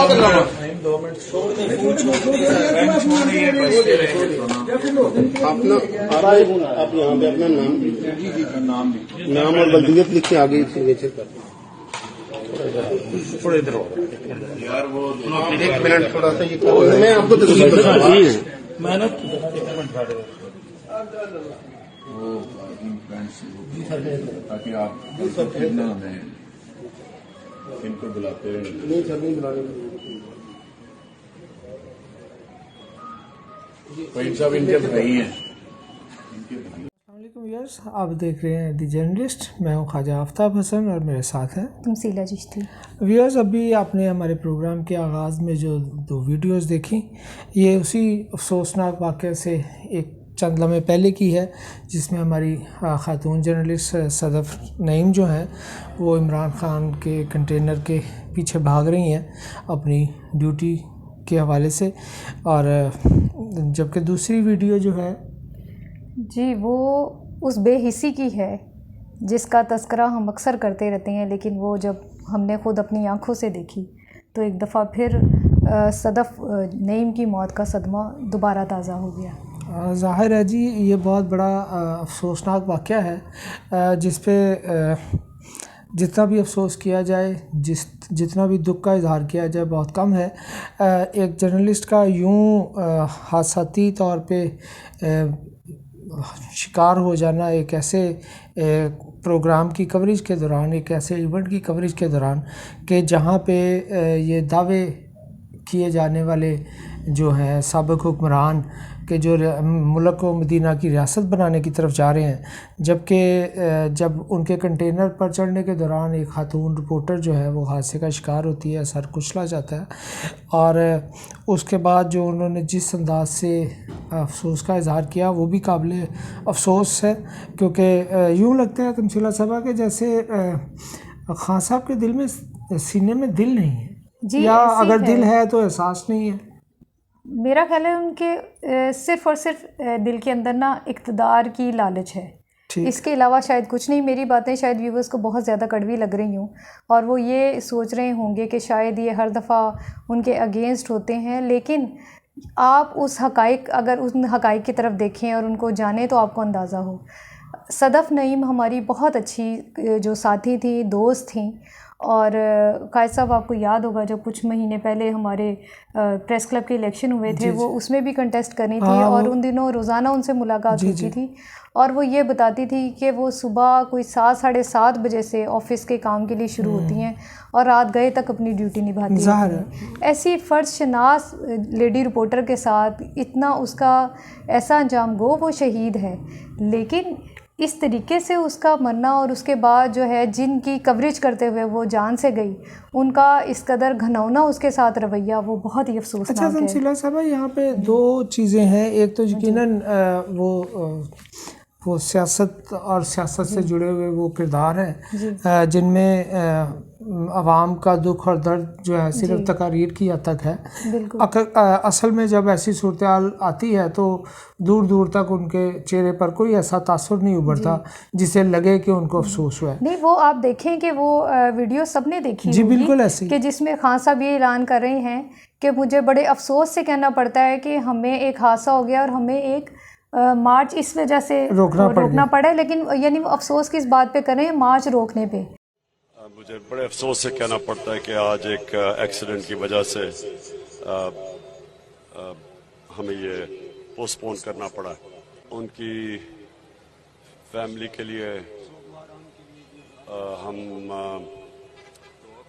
अपना आप यहाँ पे अपना नाम और बल्दियत लिख के आगे सिग्नेचर कर थोड़ा इधर यार वो एक मिनट थोड़ा सा ये मैं आपको मेहनत ताकि आप ना हमें इनको बुलाते नहीं सर नहीं बुलाने साहब इनके भाई हैं। व्यूअर्स, आप देख रहे हैं दी जर्नलिस्ट। मैं हूं ख्वाजा आफ्ताब हसन और मेरे साथ हैं तमसीला चिश्ती। व्यूअर्स, अभी आपने हमारे प्रोग्राम के आगाज़ में जो 2 वीडियोस देखी, ये उसी अफसोसनाक वाक़े से एक चंद लम्हे पहले की है, जिसमें हमारी ख़ातून जर्नलिस्ट सदफ़ नईम जो हैं वो इमरान ख़ान के कंटेनर के पीछे भाग रही हैं अपनी ड्यूटी के हवाले से। और जबकि दूसरी वीडियो जो है जी वो उस बेहिसी की है जिसका तस्करा हम अक्सर करते रहते हैं, लेकिन वो जब हमने ख़ुद अपनी आँखों से देखी तो एक दफ़ा फिर सदफ़ नईम की मौत का सदमा दोबारा ताज़ा हो गया। ज़ाहिर है जी, ये बहुत बड़ा अफसोसनाक वाक़या है, जिस पे जितना भी अफसोस किया जाए, जितना भी दुख का इज़हार किया जाए बहुत कम है। एक जर्नलिस्ट का यूं हादसाती तौर पे शिकार हो जाना एक ऐसे प्रोग्राम की कवरेज के दौरान, एक ऐसे इवेंट की कवरेज के दौरान कि जहाँ पे ये दावे किए जाने वाले जो हैं साबिक़ हुक्मरान के जो मुल्क को मदीना की रियासत बनाने की तरफ जा रहे हैं, जबकि जब उनके कंटेनर पर चढ़ने के दौरान एक खातून रिपोर्टर जो है वो हादसे का शिकार होती है, सर कुचला जाता है। और उसके बाद जो उन्होंने जिस अंदाज से अफसोस का इज़हार किया वो भी काबिल अफसोस है, क्योंकि यूँ लगता है तमसीला साहबा के जैसे खान साहब के दिल में, सीने में दिल नहीं है, या अगर दिल है तो एहसास नहीं है। मेरा ख्याल है उनके सिर्फ़ और सिर्फ दिल के अंदर ना इक़्तिदार की लालच है, इसके अलावा शायद कुछ नहीं। मेरी बातें शायद व्यूवर्स को बहुत ज़्यादा कड़वी लग रही हूँ और वो ये सोच रहे होंगे कि शायद ये हर दफ़ा उनके अगेंस्ट होते हैं, लेकिन आप उस हक़ाइक़, अगर उन हक़ाइक़ की तरफ देखें और उनको जानें तो आपको अंदाज़ा हो। सदफ़ नईम हमारी बहुत अच्छी जो साथी थी, दोस्त थी। और कायद साहब, आपको याद होगा जब कुछ महीने पहले हमारे प्रेस क्लब के इलेक्शन हुए थे, वो उसमें भी कंटेस्ट करनी थी और उन दिनों रोज़ाना उनसे मुलाकात होती थी और वो ये बताती थी कि वो सुबह कोई 7 साढ़े 7 बजे से ऑफ़िस के काम के लिए शुरू होती हैं और रात गए तक अपनी ड्यूटी निभाती हैं। ऐसी फ़र्ज़शनास लेडी रिपोर्टर के साथ इतना उसका ऐसा अंजाम गो, वो शहीद है, लेकिन इस तरीके से उसका मरना और उसके बाद जो है जिनकी कवरेज करते हुए वो जान से गई, उनका इस कदर घनौना उसके साथ रवैया, वो बहुत ही अफसोसनाक है। अच्छा तमसीला साहबा, यहाँ पे 2 चीज़ें हैं। एक तो यकीनन वो सियासत और सियासत से जुड़े हुए वो किरदार हैं जिनमें आवाम का दुख और दर्द जो है सिर्फ तकारीर की हद तक है। असल में जब ऐसी सूरत हाल आती है तो दूर दूर तक उनके चेहरे पर कोई ऐसा तासुर नहीं उभरता जिसे लगे कि उनको अफसोस हुआ है। नहीं, वो आप देखें कि वो वीडियो सबने देखी जी, बिल्कुल ऐसे कि जिसमें खान साहब ये ऐलान कर रहे हैं कि मुझे बड़े अफसोस से कहना पड़ता है कि हमें एक हादसा हो गया और हमें एक मार्च इस वजह से रोकना पड़ा, लेकिन यानी वो अफसोस किस बात पे करें, मार्च रोकने पे। मुझे बड़े अफसोस से कहना पड़ता है कि आज एक एक्सीडेंट की वजह से हमें ये पोस्टपोन करना पड़ा। उनकी फैमिली के लिए हम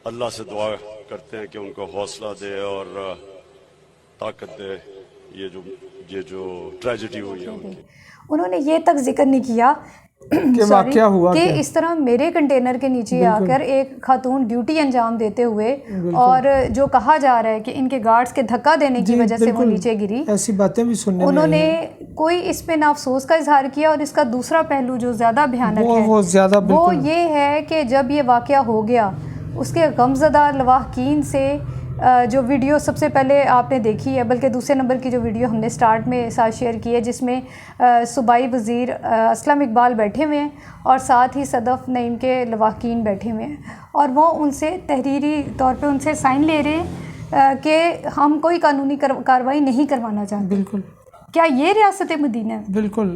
अल्लाह से दुआ करते हैं कि उनको हौसला दे और ताकत दे। ये जो ट्रेजेडी हुई है उनकी, उन्होंने ये तक जिक्र नहीं किया कि वाक़या हुआ कि इस तरह मेरे कंटेनर के नीचे आकर एक खातून ड्यूटी अंजाम देते हुए, और जो कहा जा रहा है कि इनके गार्ड्स के धक्का देने की वजह से वो नीचे गिरी, ऐसी बातें भी सुनने में उन्होंने कोई इस पे ना अफसोस का इजहार किया। और इसका दूसरा पहलू जो ज़्यादा भयानक है वो ये है कि जब ये वाक़या हो गया, उसके गमज़दा लवाहकीन से जो वीडियो सबसे पहले आपने देखी है, बल्कि दूसरे नंबर की जो वीडियो हमने स्टार्ट में साथ शेयर की है, जिसमें सूबाई वज़ीर असलम इकबाल बैठे हुए हैं और साथ ही सदफ़ नईम के लवाहकीन बैठे हुए हैं और वो उनसे तहरीरी तौर पे उनसे साइन ले रहे हैं कि हम कोई कानूनी कार्रवाई नहीं करवाना चाहते। बिल्कुल। क्या ये रियासत मदीना है? बिल्कुल।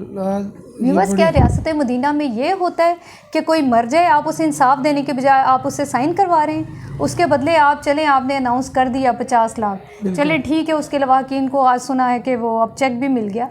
बस क्या रियासत मदीना में ये होता है कि कोई मर जाए, आप उसे इंसाफ देने के बजाय आप उससे साइन करवा रहे हैं, उसके बदले आप चलें, आपने अनाउंस कर दिया 50 लाख, चले ठीक है, उसके लवाकिन को आज सुना है कि वो अब चेक भी मिल गया,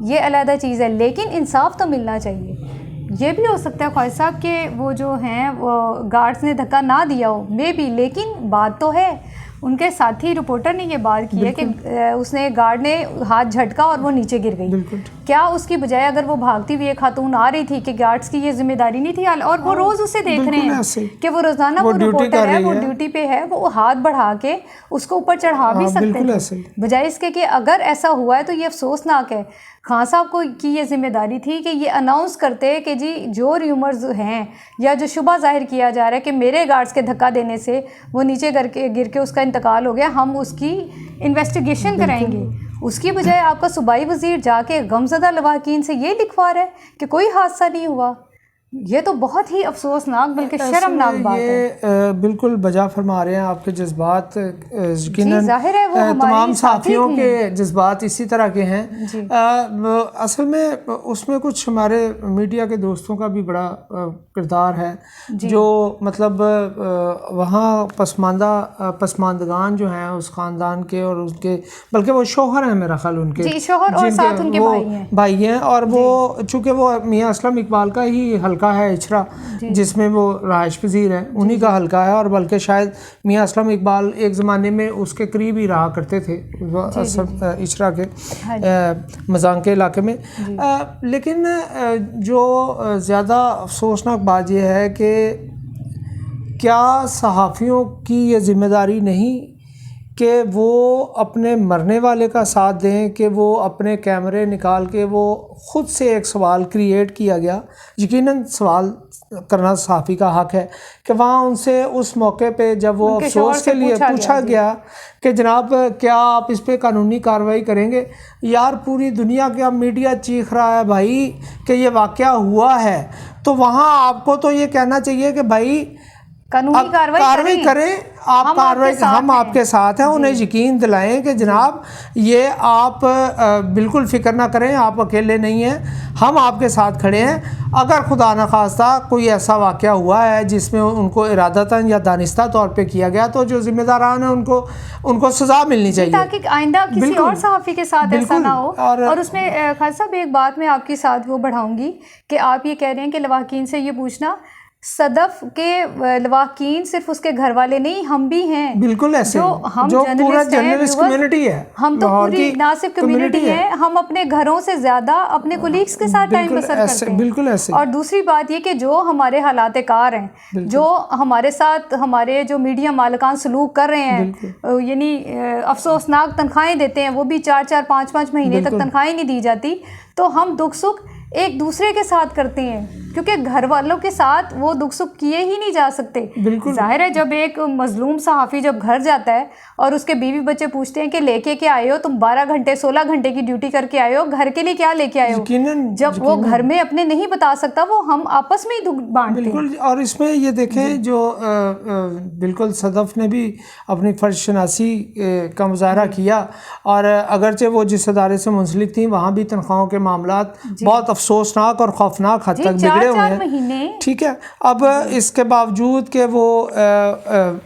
ये अलग चीज़ है, लेकिन इंसाफ तो मिलना चाहिए। ये भी हो सकता है ख्वाहिश साहब कि वो जो हैं वो गार्ड्स ने धक्का ना दिया हो, मे बी, लेकिन बात तो है, उनके साथी रिपोर्टर ने ये बात की है कि उसने गार्ड ने हाथ झटका और वो नीचे गिर गई। क्या उसकी बजाय अगर वो भागती हुई एक खातून आ रही थी कि गार्ड्स की ये जिम्मेदारी नहीं थी, और वो रोज़ उसे देख रहे हैं कि वो रोज़ाना वो रिपोर्टर है, वो ड्यूटी पे है, वो हाथ बढ़ा के उसको ऊपर चढ़ा भी सकते थे, बजाय इसके कि अगर ऐसा हुआ है तो ये अफसोसनाक है। खान साहब को की ये जिम्मेदारी थी कि ये अनाउंस करते कि जी जो र्यूमर्स हैं या जो शुबा जाहिर किया जा रहा है कि मेरे गार्ड्स के धक्का देने से वो नीचे गिर के उसका इंतकाल हो गया, हम उसकी इन्वेस्टिगेशन कराएंगे। उसकी बजाय आपका सूबाई वज़ीर जाके गमज़दा लवाकिन से ये लिखवा रहा है कि कोई हादसा नहीं हुआ। ये तो बहुत ही अफसोसनाक बल्कि शर्मनाक बात है। बिल्कुल बजा फरमा रहे हैं आपके जज्बात, यकीनन जाहिर है वो तमाम साथियों के जज्बात इसी तरह के हैं। असल में उसमें कुछ हमारे मीडिया के दोस्तों का भी बड़ा किरदार है, जो मतलब वहाँ पसमानदगान जो हैं उस ख़ानदान के और उसके, बल्कि वो शौहर हैं मेरा ख्याल उनके, शौहर और साथ उनके भाई हैं, और वो चूँकि वो मियाँ असलम इकबाल का ही हल्का है इचरा, जिसमें वो रहायश पजीर है, उन्हीं का हल्का है, और बल्कि शायद मियाँ असलम इकबाल एक ज़माने में उसके करीब ही रहा करते थे इचरा के मजान के इलाके में। लेकिन जो ज़्यादा अफसोसनाक बात यह है कि क्या सहाफ़ियों की ये ज़िम्मेदारी नहीं कि वो अपने मरने वाले का साथ दें, कि वो अपने कैमरे निकाल के वो ख़ुद से एक सवाल क्रिएट किया गया, यकीनन सवाल करना सहाफ़ी का हक़ है, कि वहाँ उनसे उस मौके पे जब वो अफसोस के लिए पूछा गया कि जनाब क्या आप इस पे कानूनी कार्रवाई करेंगे, यार पूरी दुनिया का मीडिया चीख रहा है भाई कि ये वाक़या हुआ है, तो वहाँ आपको तो ये कहना चाहिए कि भाई कानूनी कार्रवाई करें, आप कार्रवाई, हम आपके साथ हैं, उन्हें यकीन दिलाएं कि जनाब ये आप बिल्कुल फ़िक्र ना करें, आप अकेले नहीं हैं, हम आपके साथ खड़े हैं। अगर खुदा न खास्ता कोई ऐसा वाक़या हुआ है जिसमें उनको इरादतन या दानिस्ता तौर पे किया गया, तो जो ज़िम्मेदारान हैं उनको सज़ा मिलनी चाहिए, ताकि आइंदा किसी और सहाफ़ी के साथ ऐसा ना हो। और उसमें खान साहब एक बात मैं आपके साथ वो बढ़ाऊँगी कि आप ये कह रहे हैं कि लवाकिन से ये पूछना, सदफ के लवाकिन सिर्फ उसके घर वाले नहीं, हम भी हैं, बिल्कुल ऐसे जो पूरा जर्नलिस्ट कम्युनिटी है, हम तो पूरी ना सिर्फ कम्युनिटी है, हम अपने घरों से ज़्यादा अपने कोलीग्स के साथ टाइम बसर करते हैं। बिल्कुल ऐसे। और दूसरी बात ये कि जो हमारे हालात कार हैं, जो हमारे साथ हमारे जो मीडिया मालिकान सलूक कर रहे हैं, यानी अफसोसनाक तनख्वाहें देते हैं, वो भी 4-4 5-5 महीने तक तनख्वाहें नहीं दी जाती, तो हम दुख सुख एक दूसरे के साथ करते हैं, क्योंकि घर वालों के साथ वो दुख सुख किए ही नहीं जा सकते। जाहिर है जब एक मजलूम सहाफ़ी जब घर जाता है और उसके बीवी बच्चे पूछते हैं कि लेके क्या आए हो तुम, 12 घंटे 16 घंटे की ड्यूटी करके आए हो, घर के लिए क्या लेके आए हो, जब वो घर में अपने नहीं बता सकता, वो हम आपस में ही दुख बांटते हैं। बिल्कुल। और इसमें ये देखें जो बिल्कुल सदफ ने भी अपनी फ़र्ज शनासी का मुज़ाहरा किया, और अगरचे वो जिस अदारे से मुंसलिक थी वहाँ भी तनख्वाहों के मामलात बहुत अफसोसनाक और खौफनाक हद तक बिगड़े हुए हैं, ठीक है। अब इसके बावजूद कि वो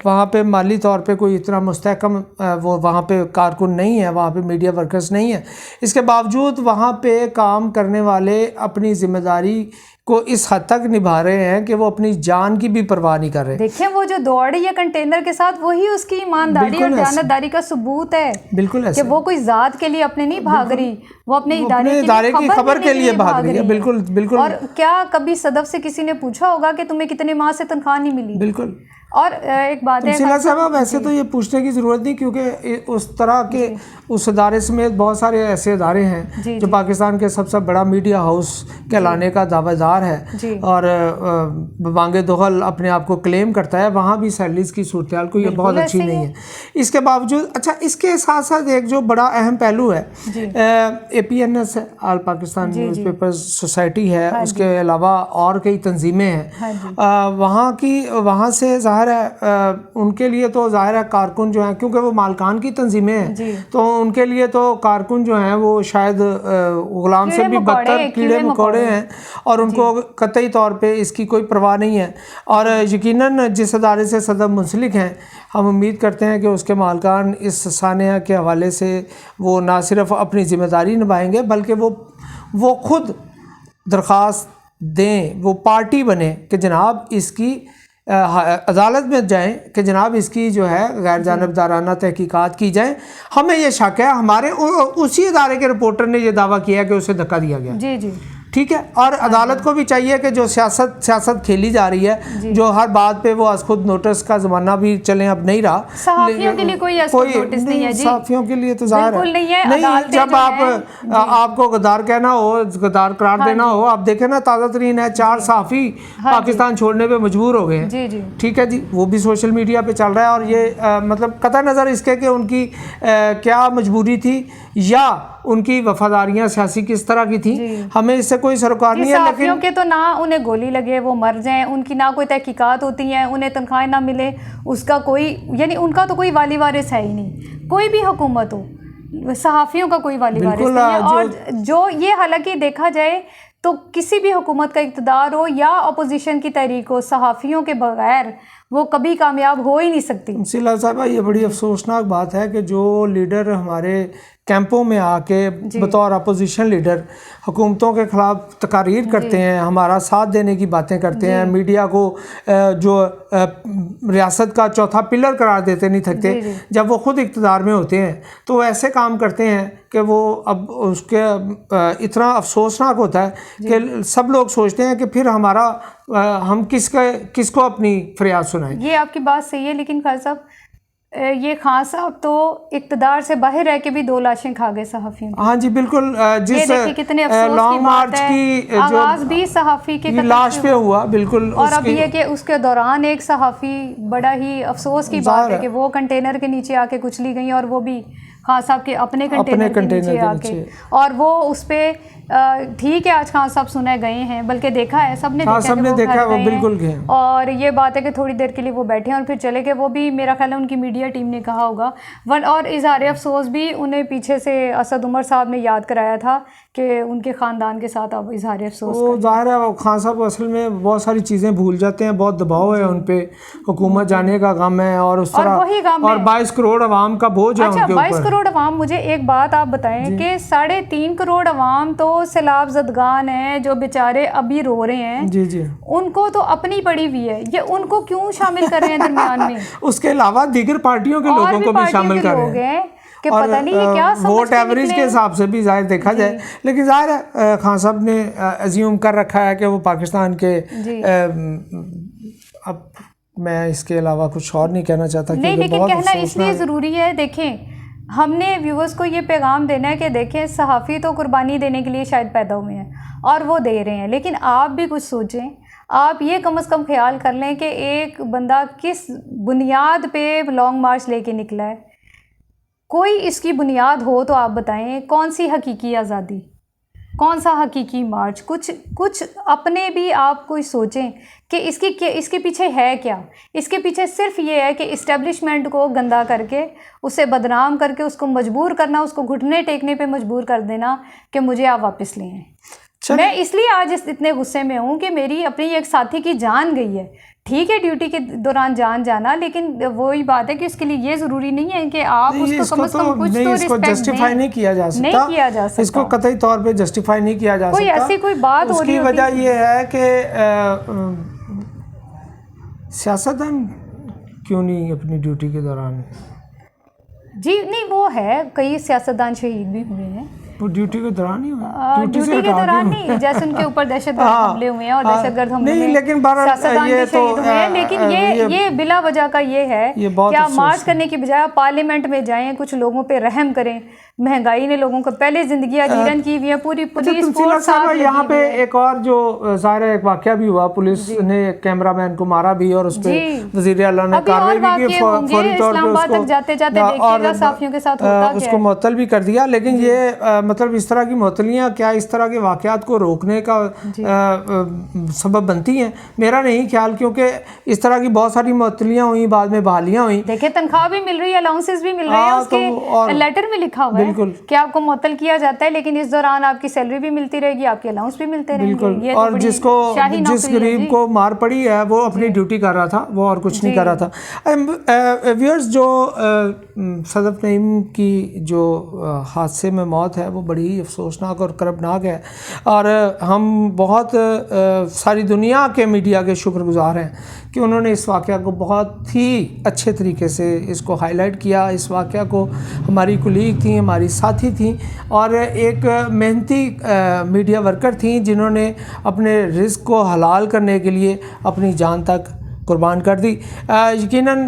वहाँ पे माली तौर पे कोई इतना मुस्तहकम वो वहाँ पे कारकुन नहीं है, वहाँ पे मीडिया वर्कर्स नहीं है, इसके बावजूद वहाँ पे काम करने वाले अपनी ज़िम्मेदारी को इस हद तक निभा रहे हैं कि वो अपनी जान की भी परवाह नहीं कर रहे। देखिए वो जो दौड़ी या कंटेनर के साथ, वही उसकी ईमानदारी और दयानतदारी का सबूत है। बिल्कुल ऐसे कि वो कोई ज़ात के लिए अपने नहीं भाग रही, वो अपने इदारे की खबर के लिए भाग रही है। बिल्कुल बिल्कुल। और क्या कभी सदफ से किसी ने पूछा होगा कि तुम्हें कितने माह से तनख्वाह नहीं मिली? बिल्कुल। और एक बात है साहब, वैसे तो ये पूछने की ज़रूरत नहीं, क्योंकि उस तरह के उस अदारे समेत बहुत सारे ऐसे अदारे हैं जो पाकिस्तान के सबसे बड़ा मीडिया हाउस कहलाने का दावेदार है, और बांगे दोहल अपने आप को क्लेम करता है, वहाँ भी सैलरीज की सूरत हाल कोई बहुत अच्छी नहीं है। इसके बावजूद अच्छा, इसके साथ साथ एक जो बड़ा अहम पहलू है, APNS है, ऑल पाकिस्तान न्यूज़पेपर सोसाइटी है, उसके अलावा और कई तंजीमें हैं, वहाँ से ज़ाहिर है उनके लिए तो ज़ाहिर है कारकुन जो हैं, क्योंकि वो मालकान की तंजीमें हैं, तो उनके लिए तो कारकुन जो हैं वो शायद गुलाम से भी बदतर कीड़े मकोड़े हैं, और उनको कतई तौर पे इसकी कोई परवाह नहीं है। और यकीनन जिस अदारे से सदर मुंसलिक हैं, हम उम्मीद करते हैं कि उसके मालकान इस सानिया के हवाले से वो ना सिर्फ अपनी ज़िम्मेदारी निभाएंगे, बल्कि वो खुद दरख्वास्त दें, वो पार्टी बने कि जनाब इसकी अदालत में जाएं कि जनाब इसकी जो है गैर जानबदाराना तहकीकात की जाए। हमें ये शक है, हमारे उसी अदारे के रिपोर्टर ने ये दावा किया कि उसे धक्का दिया गया। जी जी, ठीक है। और अदालत को भी चाहिए कि जो सियासत खेली जा रही है, जो हर बात पे वो आज खुद नोटिस का ज़माना भी चले अब नहीं रहा, सहाफ़ियों के लिए कोई नोटिस नहीं है जी, सहाफ़ियों के लिए तो ज़ाहिर बिल्कुल नहीं है। नहीं, जब आपको गद्दार कहना हो, गद्दार करार देना हो, आप देखें ना, ताज़ा तरीन है 4 सहाफ़ी पाकिस्तान छोड़ने पे मजबूर हो गए हैं। ठीक है जी, वो भी सोशल मीडिया पे चल रहा है। और ये मतलब कतई नज़र इसके कि उनकी क्या मजबूरी थी या उनकी वफादारियां सियासी किस तरह की थी, हमें इससे कोई सरोकार नहीं है। लेकिन के तो ना उन्हें गोली लगे, वो मर जाएं, उनकी ना कोई तहकीकात होती हैं, उन्हें तनख्वाहें ना मिले, उसका कोई यानी उनका तो कोई वाली वारिस है ही नहीं। कोई भी हुकूमत हो, सहाफ़ियों का कोई वाली वारिस नहीं है। और जो ये हालांकि देखा जाए तो किसी भी हुकूमत का इक़्तिदार हो या अपोजिशन की तहरीक हो, सहाफ़ियों के बगैर वो कभी कामयाब हो ही नहीं सकती। सिला साहबा, ये बड़ी अफसोसनाक बात है कि जो लीडर हमारे कैंपों में आके बतौर अपोजिशन लीडर हुकूमतों के ख़िलाफ़ तकारीर करते हैं, हमारा साथ देने की बातें करते हैं, मीडिया को जो रियासत का चौथा पिलर करार देते नहीं थकते, जब वो ख़ुद इक़्तिदार में होते हैं तो ऐसे काम करते हैं कि वो अब उसके इतना अफसोसनाक होता है कि सब लोग सोचते हैं कि फिर हमारा हम किसको अपनी फरियाद सुनाएं। ये आपकी बात सही है, लेकिन खान साहब ये खान साहब तो इक़्तिदार से बाहर रह के भी 2 लाशें खा गए सहाफ़ियों। हाँ जी बिल्कुल, जिस कितने अफसोस लॉन्ग मार्च की आगाज़ भी सहाफ़ी के लाश पे हुआ, बिल्कुल। और अब ये कि उसके दौरान एक सहाफ़ी, बड़ा ही अफसोस की बात है कि वो कंटेनर के नीचे आके कुचली गई, और वो भी खान साहब के अपने कंटेनर के नीचे आके, और वो उस पर ठीक है आज खान साहब सुने गए हैं, बल्कि देखा है, सबने देखा वो बिल्कुल गए। और ये बात है कि थोड़ी देर के लिए वो बैठे और फिर चले गए। वो भी मेरा ख्याल है उनकी मीडिया टीम ने कहा होगा। और इज़हार अफसोस भी उन्हें पीछे से असद उमर साहब ने याद कराया था कि उनके ख़ानदान के साथ अब इज़हार अफसोस। वो ज़ाहिर है खान साहब असल में बहुत सारी चीज़ें भूल जाते हैं, बहुत दबाव है उन पे, हुकूमत जाने का गम है, और उस तरह और 22 करोड़ अवाम का बोझ है उनके ऊपर। 22 करोड़ अवाम, मुझे एक बात आप बताएं कि 3.5 करोड़ अवाम तो सैलाब ज़दगान हैं जो बेचारे अभी रो रहे हैं। जी जी, उनको तो अपनी पड़ी हुई है, ये उनको क्यों शामिल कर रहे हैं दरमियान में? उसके अलावा दीगर पार्टियों के लोगों को भी शामिल कर रहे हैं कि पता नहीं ये क्या वोट एवरेज के हिसाब से भी जाहिर देखा जाए। लेकिन जाहिर है खान साहब ने अज्यूम कर रखा है कि वो पाकिस्तान के अब मैं इसके अलावा कुछ और नहीं कहना चाहता। नहीं, लेकिन कहना इसलिए ज़रूरी है, देखें हमने व्यूअर्स को ये पैगाम देना है कि देखें सहाफ़ी तो कुर्बानी देने के लिए शायद पैदा हुए हैं और वो दे रहे हैं, लेकिन आप भी कुछ सोचें। आप ये कम से कम ख्याल कर लें कि एक बंदा किस बुनियाद पे लॉन्ग मार्च लेके निकला है। कोई इसकी बुनियाद हो तो आप बताएं, कौन सी हकीकी आज़ादी, कौन सा हकीकी मार्च? कुछ अपने भी आप कोई सोचें कि इसके पीछे है क्या। इसके पीछे सिर्फ ये है कि इस्टेब्लिशमेंट को गंदा करके, उसे बदनाम करके, उसको मजबूर करना, उसको घुटने टेकने पे मजबूर कर देना कि मुझे आप वापस ले आएं। मैं इसलिए आज इतने गुस्से में हूँ कि मेरी अपनी एक साथी की जान गई है। ठीक है ड्यूटी के दौरान जान जाना, लेकिन वही बात है कि इसके लिए ये ज़रूरी नहीं है कि आप उसको कम से कम कुछ तो रिस्पेक्ट दें। जस्टिफाई नहीं किया जा सकता, नहीं किया जा सकता, इसको कतई तौर पे जस्टिफाई नहीं किया जा सकता। कोई ऐसी कोई बात हो रही है। उसकी वजह ये है कि सियासतदान क्यों नहीं अपनी ड्यूटी के दौरान? जी नहीं, वो है, कई सियासतदान शहीद भी हुए हैं वो ड्यूटी के दौरान ही ड्यूटी के दौरान नहीं, जैसे उनके ऊपर दहशतगर्द हमले हुए हैं और दहशतगर्द हमले में लेकिन सियासतदान भी शहीद हुए हैं। लेकिन ये बिला वजह का ये है कि आप मार्च करने की बजाय आप पार्लियामेंट में जाएं, कुछ लोगों पे रहम करें, महंगाई ने लोगों को पहले जिंदगियां जीरन की हुई है, पूरी पुलिस फोर्स साथ यहाँ पे एक और जो ज़ाहिर है एक वाकया भी हुआ, पुलिस ने कैमरामैन को मारा भी और उस पे वज़ीर आला ने कार्रवाई भी की, फौरी तौर पे उसको जाते जाते देखिएगा साफियों के साथ होता क्या उसको मुअत्तल भी कर दिया। लेकिन ये मतलब इस तरह की मुअत्तलियाँ क्या इस तरह के वाकयात को रोकने का सबब बनती हैं? मेरा नहीं ख्याल, क्योंकि इस तरह की बहुत सारी मुअत्तलियाँ हुई, बाद में बहालियाँ हुई। देखिए तनख्वाह भी मिल रही है, अलाउंसेस भी मिल रहे हैं, उसके लेटर में लिखा हुआ है कि आपको मुअत्तल किया जाता है, लेकिन इस दौरान आपकी सैलरी भी मिलती रहेगी, आपके अलाउंस भी मिलते रहेंगे। और जिस गरीब को मार पड़ी है वो अपनी ड्यूटी कर रहा था, वो और कुछ नहीं कर रहा था। व्यूअर्स, जो सदफ नईम की जो हादसे में मौत है वो बड़ी ही अफसोसनाक और करबनाक है, और हम बहुत सारी दुनिया के मीडिया के शुक्रगुजार हैं कि उन्होंने इस वाक़या को बहुत ही अच्छे तरीके से इसको हाईलाइट किया। इस वाक़या को हमारी कुलीग थी, हमारी साथी थी और एक मेहनती मीडिया वर्कर थी जिन्होंने अपने रिस्क को हलाल करने के लिए अपनी जान तक कुर्बान कर दी। यकीनन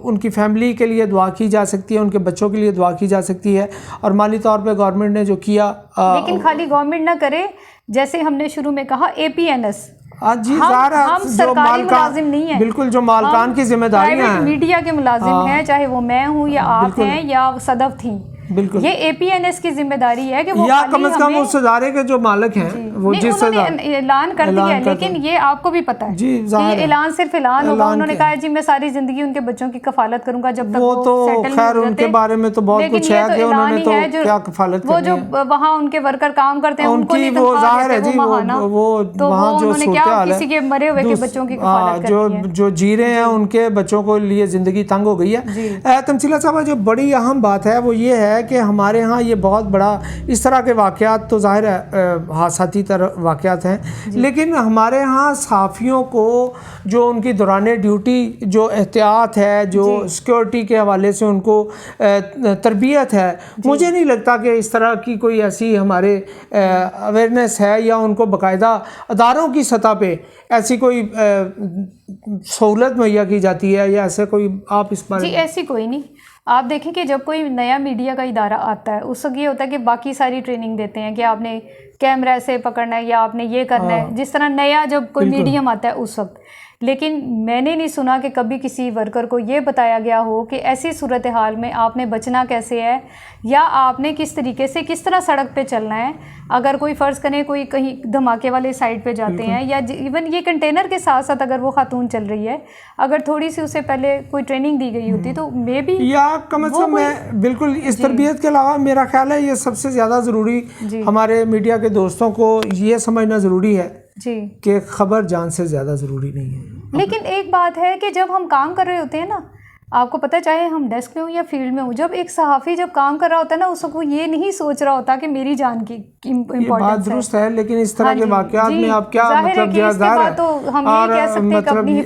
उनकी फैमिली के लिए दुआ की जा सकती है, उनके बच्चों के लिए दुआ की जा सकती है, और माली तौर पे गवर्नमेंट ने जो किया, लेकिन खाली गवर्नमेंट ना करे, जैसे हमने शुरू में कहा APNS, जी हम सरकारी मुलाजिम नहीं है, बिल्कुल जो मालकान की जिम्मेदारियां हैं, मीडिया के मुलाजिम हैं, चाहे वो मैं हूँ या आप हैं या सदफ थी, बिल्कुल ये APNS की जिम्मेदारी है कि वो या कम से कम उस इदारे के जो मालिक हैं वो जिस ऐलान कर दिया है, लेकिन ये आपको भी पता है जी, कि ये ऐलान सिर्फ ऐलान होगा। उन्होंने कहा जी मैं सारी जिंदगी उनके बच्चों की कफालत करूंगा जब तक वो तो खैर उनके बारे में तो बहुत कुछ है कि उन्होंने तो क्या कफालत वो जो वहाँ उनके वर्कर काम करते हैं उनको नहीं तनख्वाह देते वो महाना, तो उन्होंने क्या किसी के मरे हुए के बच्चों की कफालत करनी है। जो जी रहे हैं उनके बच्चों को लिए जिंदगी तंग हो गई है। तमसीला साहब, जो बड़ी अहम बात है वो ये है कि हमारे यहाँ ये बहुत बड़ा इस तरह के वाक़यात तो ज़ाहिर है हादसाती तरह वाक़यात हैं, लेकिन हमारे यहाँ सहाफ़ियों को जो उनकी दौरान ड्यूटी जो एहतियात है, जो सिक्योरिटी के हवाले से उनको तरबियत है, मुझे नहीं लगता कि इस तरह की कोई ऐसी हमारे अवेयरनेस है या उनको बाकायदा अदारों की सतह पे ऐसी कोई सहूलत मुहैया की जाती है या ऐसे कोई, आप इस बारे में? ऐसी कोई नहीं। आप देखें कि जब कोई नया मीडिया का इदारा आता है उस वक्त ये होता है कि बाकी सारी ट्रेनिंग देते हैं कि आपने कैमरा ऐसे पकड़ना है या आपने ये करना है, जिस तरह नया जब कोई मीडियम आता है उस वक्त। लेकिन मैंने नहीं सुना कि कभी किसी वर्कर को ये बताया गया हो कि ऐसी सूरत हाल में आपने बचना कैसे है या आपने किस तरीके से किस तरह सड़क पे चलना है। अगर कोई फ़र्ज़ करें कोई कहीं धमाके वाले साइड पे जाते हैं या इवन ये कंटेनर के साथ साथ अगर वो खातून चल रही है, अगर थोड़ी सी उसे पहले कोई ट्रेनिंग दी गई होती तो मे बी, या कम से कम मैं बिल्कुल इस तरबियत के अलावा मेरा ख्याल है ये सबसे ज़्यादा ज़रूरी हमारे मीडिया के दोस्तों को ये समझना ज़रूरी है कि खबर जान से ज़्यादा ज़रूरी नहीं है। लेकिन एक बात है कि जब हम काम कर रहे होते हैं ना, आपको पता है चाहे हम डेस्क में हो या फील्ड में हो, जब एक सहाफ़ी जब काम कर रहा होता है ना उस वक्त वो ये नहीं सोच रहा होता कि मेरी जान की इम्पोर्टेंस है। दुरुस्त है, लेकिन इस तरह के वाक़यात में आप क्या मतलब ज़्यादा है, तो हम ये कह सकते हैं कि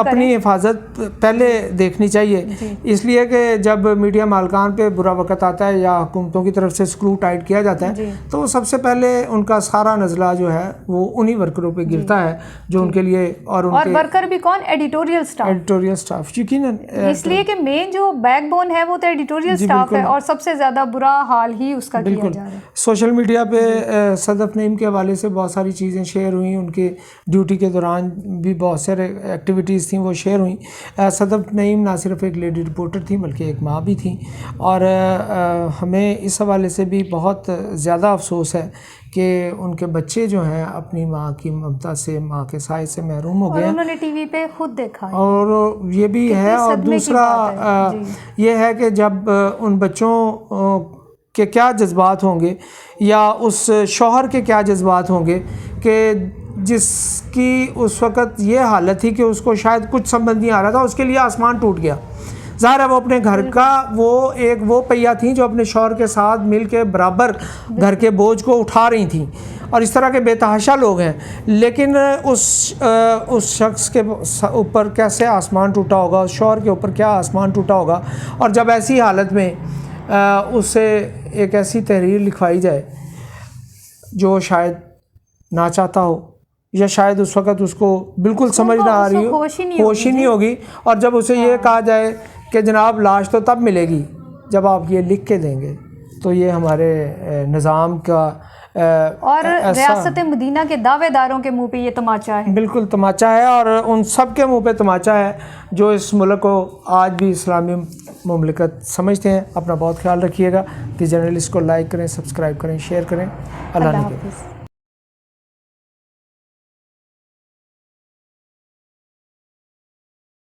अपनी हिफाजत पहले देखनी चाहिए, इसलिए कि जब मीडिया मालकान पे बुरा वक़्त आता है या हुकूमतों की तरफ से स्क्रू टाइट किया जाता है तो सबसे पहले उनका सारा नज़ला जो है वो उन्हीं वर्करों पे गिरता है जो उनके लिए, और वर्कर भी कौन, एडिटोरियल स्टाफ यकीनन, इसलिए कि मेन जो बैकबोन है वो तो एडिटोरियल स्टाफ है और सबसे ज़्यादा बुरा हाल ही उसका किया जा रहा है। सोशल मीडिया पे सदफ नईम के हवाले से बहुत सारी चीज़ें शेयर हुई, उनके ड्यूटी के दौरान भी बहुत सारे एक्टिविटीज़ थी वो शेयर हुई। सदफ नईम ना सिर्फ एक लेडी रिपोर्टर थी बल्कि एक माँ भी थी, और हमें इस हवाले से भी बहुत ज़्यादा अफसोस है कि उनके बच्चे जो हैं अपनी माँ की ममता से, माँ के साए से महरूम हो गए, उन्होंने टीवी पे खुद देखा है। और ये भी है, और दूसरा ये है कि जब उन बच्चों के क्या जज्बात होंगे या उस शौहर के क्या जज्बात होंगे कि जिसकी उस वक़्त ये हालत थी कि उसको शायद कुछ समझ नहीं आ रहा था, उसके लिए आसमान टूट गया। ज़ाहिर है वो अपने घर का वो पहिया थी जो अपने शौहर के साथ मिल के बराबर घर के बोझ को उठा रही थी, और इस तरह के बेतहाशा लोग हैं, लेकिन उस शख्स के ऊपर कैसे आसमान टूटा होगा, उस शौहर के ऊपर क्या आसमान टूटा होगा। और जब ऐसी हालत में उससे एक ऐसी तहरीर लिखवाई जाए जो शायद ना चाहता हो या शायद उस वक़्त उसको बिल्कुल समझ ना आ रही हो, होश ही नहीं होगी, और जब उसे ये कहा जाए कि जनाब लाश तो तब मिलेगी जब आप ये लिख के देंगे, तो ये हमारे निज़ाम का और रियासत मदीना के दावेदारों के मुंह पे ये तमाचा है। बिल्कुल तमाचा है, और उन सब के मुंह पे तमाचा है जो इस मुल्क को आज भी इस्लामी मुमलिकत समझते हैं। अपना बहुत ख्याल रखिएगा। कि जर्नलिस्ट को लाइक करें, सब्सक्राइब करें, शेयर करें। अल्लाह हाफ़िज़।